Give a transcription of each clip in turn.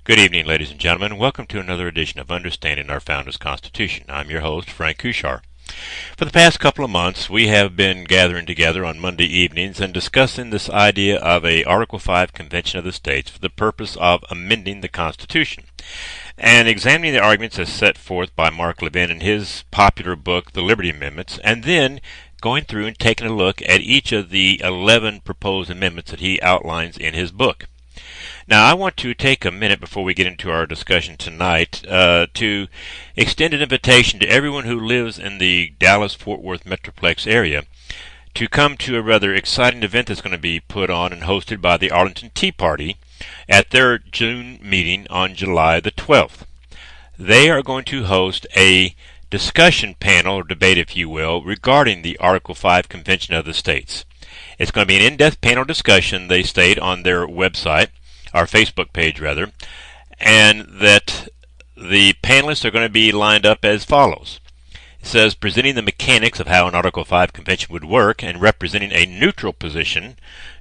Good evening, ladies and gentlemen. Welcome to another edition of Understanding Our Founders' Constitution. I'm your host, Frank Kuchar. For the past couple of months, we have been gathering together on Monday evenings and discussing this idea of a Article 5 Convention of the States for the purpose of amending the Constitution, and examining the arguments as set forth by Mark Levin in his popular book, The Liberty Amendments, and then going through and taking a look at each of the 11 proposed amendments that he outlines in his book. Now, I want to take a minute before we get into our discussion tonight to extend an invitation to everyone who lives in the Dallas-Fort Worth Metroplex area to come to a rather exciting event that's going to be put on and hosted by the Arlington Tea Party at their June meeting on July the 12th. They are going to host a discussion panel, or debate if you will, regarding the Article 5 Convention of the States. It's going to be an in-depth panel discussion, they state on their website, our Facebook page rather, and that the panelists are going to be lined up as follows. It says, presenting the mechanics of how an Article 5 convention would work and representing a neutral position,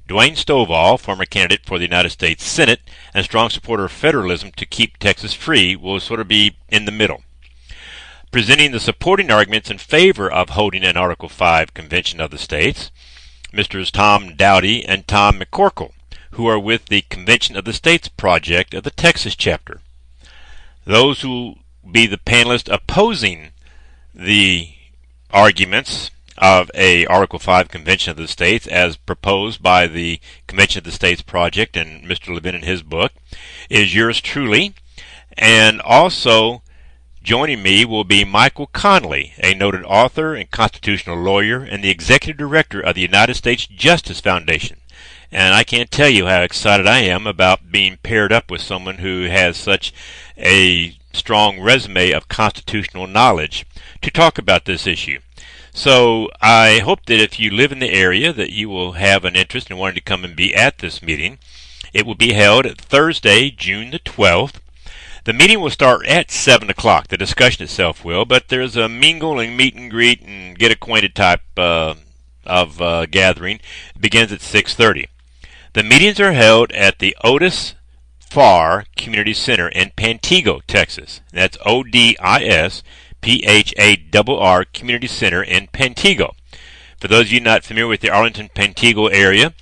Dwayne Stovall, former candidate for the United States Senate and strong supporter of federalism to keep Texas free, will sort of be in the middle. Presenting the supporting arguments in favor of holding an Article 5 convention of the states, Mr. Tom Dowdy and Tom McCorkle, who are with the Convention of the States project of the Texas chapter. Those who be the panelists opposing the arguments of a Article 5 Convention of the States as proposed by the Convention of the States project and Mr. Levin in his book is yours truly. And also joining me will be Michael Connolly, a noted author and constitutional lawyer and the executive director of the United States Justice Foundation. And I can't tell you how excited I am about being paired up with someone who has such a strong resume of constitutional knowledge to talk about this issue. So I hope that if you live in the area that you will have an interest in wanting to come and be at this meeting. It will be held Thursday, June the 12th. The meeting will start at 7 o'clock. The discussion itself will, but there's a mingle and meet and greet and get acquainted type of gathering. It begins at 6:30. The meetings are held at the Otis Farr Community Center in Pantego, Texas. That's ODISPHARR Community Center in Pantego. For those of you not familiar with the Arlington-Pantego area,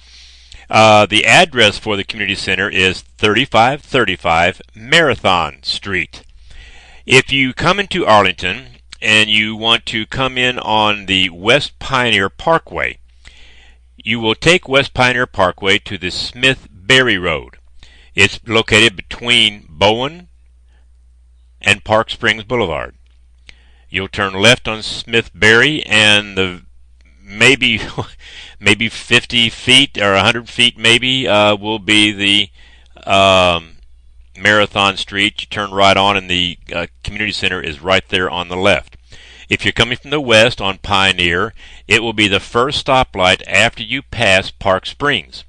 the address for the community center is 3535 Marathon Street. If you come into Arlington and you want to come in on the West Pioneer Parkway, you will take West Pioneer Parkway to the Smith-Berry Road. It's located between Bowen and Park Springs Boulevard. You'll turn left on Smith-Berry, and the maybe 50 feet or 100 feet maybe will be the Marathon Street. You turn right on, and the community center is right there on the left. If you're coming from the west on Pioneer, it will be the first stoplight after you pass Park Springs.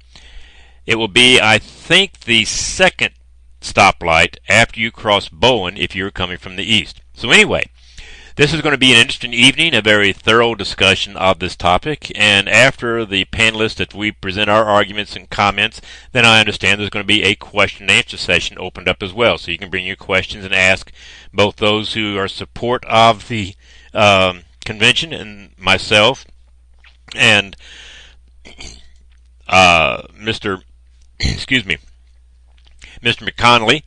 It will be, I think, the second stoplight after you cross Bowen if you're coming from the east. So anyway, this is going to be an interesting evening, a very thorough discussion of this topic, and after the panelists that we present our arguments and comments, then I understand there's going to be a question and answer session opened up as well, so you can bring your questions and ask both those who are support of the convention and myself and Mr. McConnelly,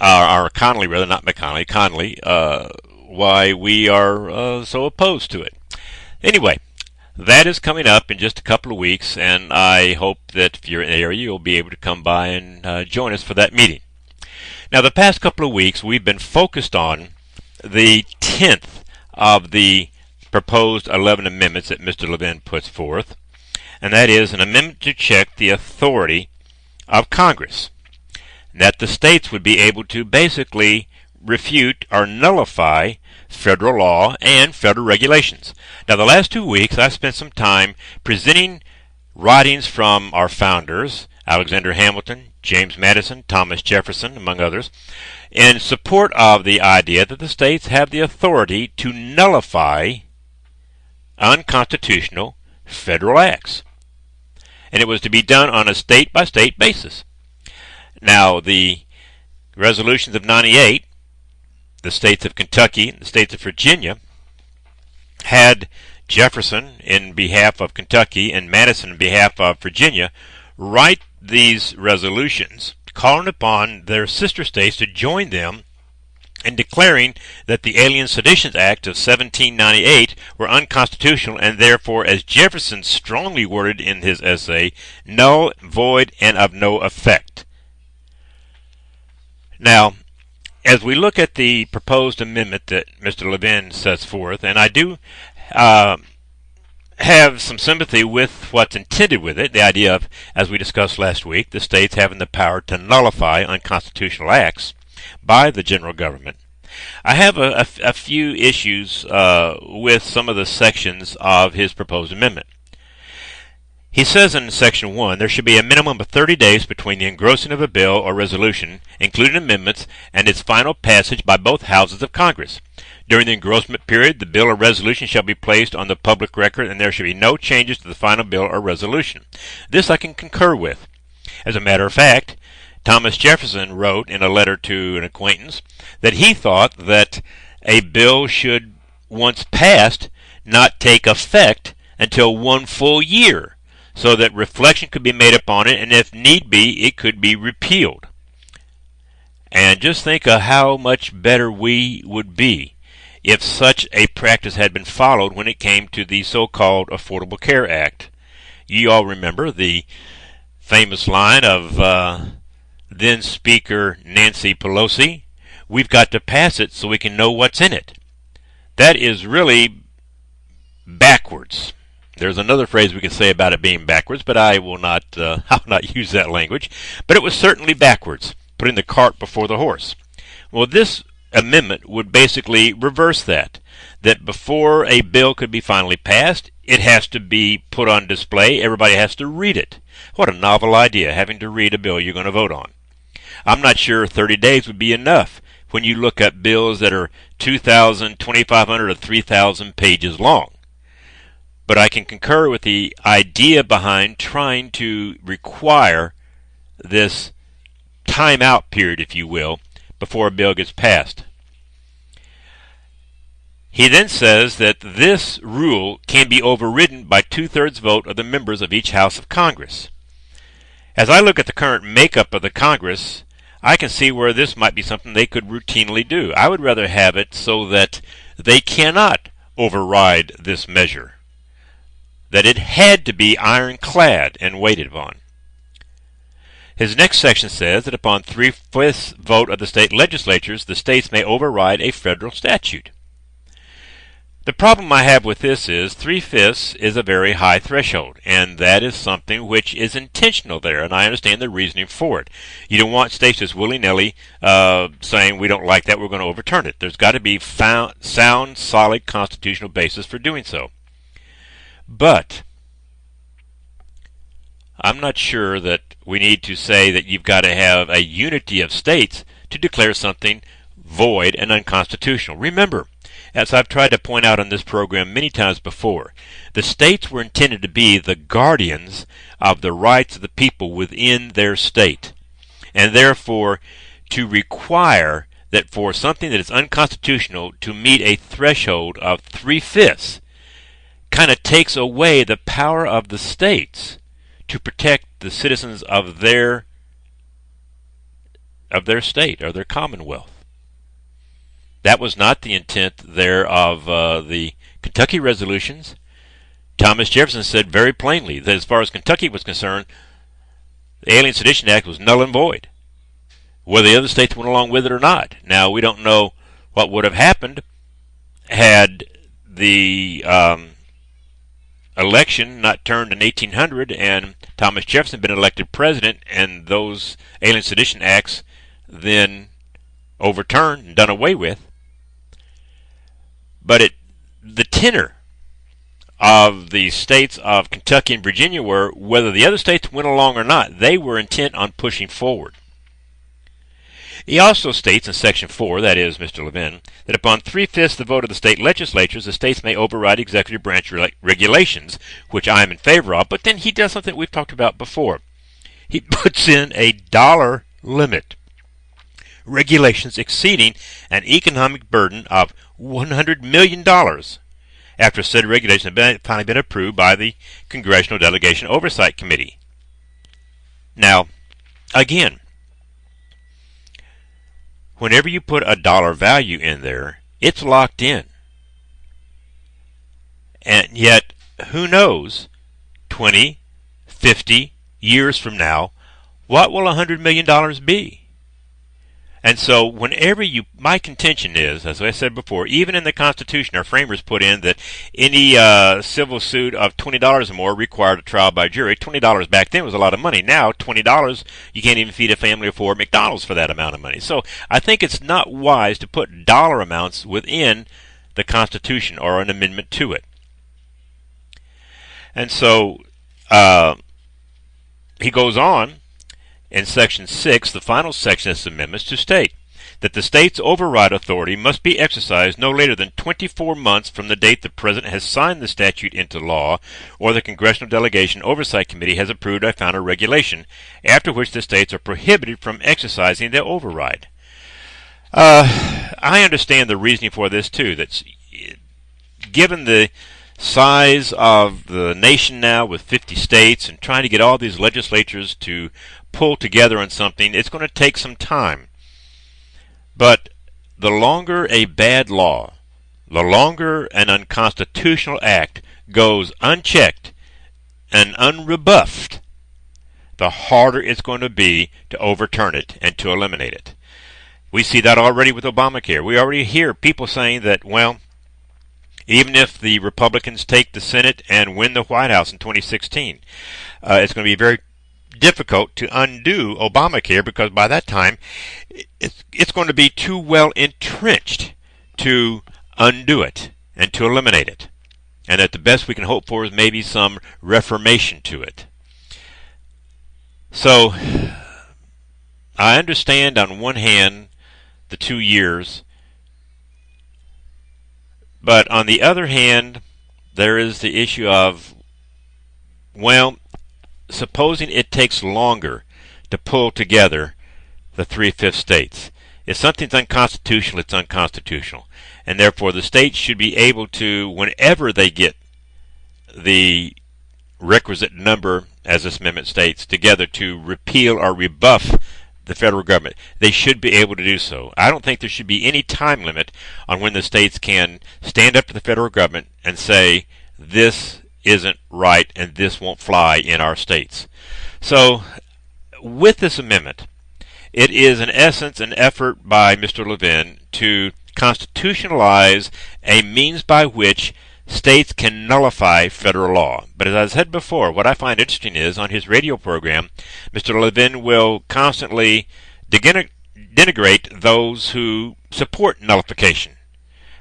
or Connolly rather, not McConnelly, Connolly, why we are so opposed to it. Anyway, that is coming up in just a couple of weeks, and I hope that if you're in the area, you'll be able to come by and join us for that meeting. Now, the past couple of weeks, we've been focused on the 10th of the proposed 11 amendments that Mr. Levin puts forth, and that is an amendment to check the authority of Congress, that the states would be able to basically refute or nullify federal law and federal regulations. Now, the last 2 weeks, I spent some time presenting writings from our founders, Alexander Hamilton, James Madison, Thomas Jefferson, among others, in support of the idea that the states have the authority to nullify unconstitutional federal acts. And it was to be done on a state-by-state basis. Now, the resolutions of 98, the states of Kentucky and the states of Virginia had Jefferson in behalf of Kentucky and Madison in behalf of Virginia write these resolutions calling upon their sister states to join them in declaring that the Alien Seditions Act of 1798 were unconstitutional and therefore, as Jefferson strongly worded in his essay, null, void, and of no effect. Now, as we look at the proposed amendment that Mr. Levin sets forth, and I do have some sympathy with what's intended with it, the idea of, as we discussed last week, the states having the power to nullify unconstitutional acts by the general government. I have a few issues with some of the sections of his proposed amendment. He says in Section 1, there should be a minimum of 30 days between the engrossing of a bill or resolution, including amendments, and its final passage by both houses of Congress. During the engrossment period, the bill or resolution shall be placed on the public record, and there should be no changes to the final bill or resolution. This I can concur with. As a matter of fact, Thomas Jefferson wrote in a letter to an acquaintance that he thought that a bill should, once passed, not take effect until 1 full year, so that reflection could be made upon it, and if need be, it could be repealed. And just think of how much better we would be if such a practice had been followed when it came to the so-called Affordable Care Act. You all remember the famous line of then Speaker Nancy Pelosi, "We've got to pass it so we can know what's in it." That is really backwards. There's another phrase we can say about it being backwards, but I will not use that language. But it was certainly backwards, putting the cart before the horse. Well, this amendment would basically reverse that before a bill could be finally passed, it has to be put on display. Everybody has to read it. What a novel idea, having to read a bill you're going to vote on. I'm not sure 30 days would be enough when you look at bills that are 2,000, 2,500, or 3,000 pages long. But I can concur with the idea behind trying to require this timeout period, if you will, before a bill gets passed. He then says that this rule can be overridden by 2/3 vote of the members of each House of Congress. As I look at the current makeup of the Congress, I can see where this might be something they could routinely do. I would rather have it so that they cannot override this measure, that it had to be ironclad and waited upon. His next section says that upon 3/5 vote of the state legislatures, the states may override a federal statute. The problem I have with this is 3/5 is a very high threshold, and that is something which is intentional there, and I understand the reasoning for it. You don't want states just willy-nilly saying, we don't like that, we're going to overturn it. There's got to be sound, solid constitutional basis for doing so. But I'm not sure that we need to say that you've got to have a unity of states to declare something void and unconstitutional. Remember, as I've tried to point out on this program many times before, the states were intended to be the guardians of the rights of the people within their state. And therefore, to require that for something that is unconstitutional to meet a threshold of 3/5 kind of takes away the power of the states to protect the citizens of their state or their commonwealth. That was not the intent there of the Kentucky resolutions. Thomas Jefferson said very plainly that as far as Kentucky was concerned, the Alien Sedition Act was null and void, whether the other states went along with it or not. Now, we don't know what would have happened had the election not turned in 1800 and Thomas Jefferson been elected president and those Alien Sedition Acts then overturned and done away with. But the tenor of the states of Kentucky and Virginia were, whether the other states went along or not, they were intent on pushing forward. He also states in Section 4, that is, Mr. Levin, that upon 3/5 the vote of the state legislatures, the states may override executive branch regulations, which I am in favor of, but then he does something we've talked about before. He puts in a dollar limit regulations exceeding an economic burden of $100 million after said regulation had finally been approved by the Congressional Delegation Oversight Committee. Now, again, whenever you put a dollar value in there, it's locked in. And yet, who knows, 20, 50 years from now, what will $100 million be? And so whenever my contention is, as I said before, even in the Constitution, our framers put in that any civil suit of $20 or more required a trial by jury. $20 back then was a lot of money. Now, $20, you can't even feed a family of four at McDonald's for that amount of money. So I think it's not wise to put dollar amounts within the Constitution or an amendment to it. And so he goes on in Section 6, the final section of this amendment, to state that the state's override authority must be exercised no later than 24 months from the date the President has signed the statute into law or the Congressional Delegation Oversight Committee has approved a final regulation, after which the states are prohibited from exercising their override. I understand the reasoning for this, too. That's given the size of the nation now with 50 states and trying to get all these legislatures to pull together on something, it's going to take some time. But the longer a bad law, the longer an unconstitutional act goes unchecked and unrebuffed, the harder it's going to be to overturn it and to eliminate it. We see that already with Obamacare. We already hear people saying that, well, even if the Republicans take the Senate and win the White House in 2016, it's going to be very difficult to undo Obamacare, because by that time it's going to be too well entrenched to undo it and to eliminate it. And that the best we can hope for is maybe some reformation to it. So I understand on one hand the 2 years, but on the other hand, there is the issue of, well, supposing it takes longer to pull together the 3/5 states. If something's unconstitutional, it's unconstitutional. And therefore the states should be able to, whenever they get the requisite number, as this amendment states, together to repeal or rebuff the federal government, they should be able to do so. I don't think there should be any time limit on when the states can stand up to the federal government and say, this isn't right and this won't fly in our states. So with this amendment, it is in essence an effort by Mr. Levin to constitutionalize a means by which states can nullify federal law. But as I said before, what I find interesting is on his radio program, Mr. Levin will constantly denigrate those who support nullification,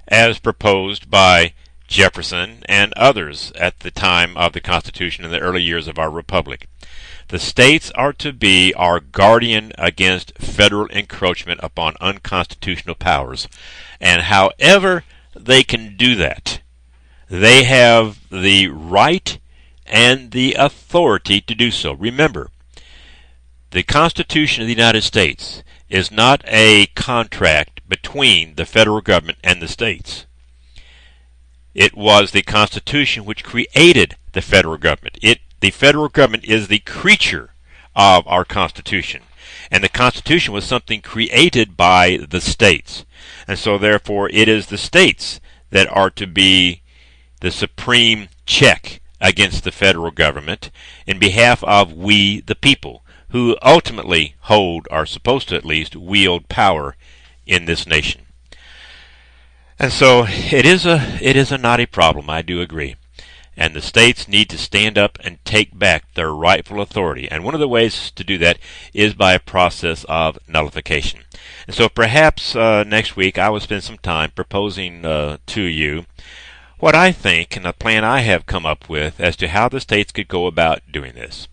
as proposed by Jefferson and others at the time of the Constitution in the early years of our republic. The states are to be our guardian against federal encroachment upon unconstitutional powers. And however they can do that, they have the right and the authority to do so. Remember, the Constitution of the United States is not a contract between the federal government and the states. It was the Constitution which created the federal government. The federal government is the creature of our Constitution. And the Constitution was something created by the states. And so therefore it is the states that are to be the supreme check against the federal government in behalf of we the people, who ultimately hold, or supposed to at least, wield power in this nation. And so it is a knotty problem, I do agree. And the states need to stand up and take back their rightful authority. And one of the ways to do that is by a process of nullification. And so perhaps next week I will spend some time proposing to you what I think and the plan I have come up with as to how the states could go about doing this.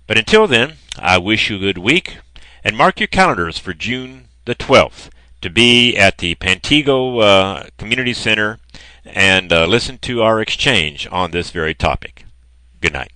But until then, I wish you a good week, and mark your calendars for June the 12th to be at the Pantego Community Center and listen to our exchange on this very topic. Good night.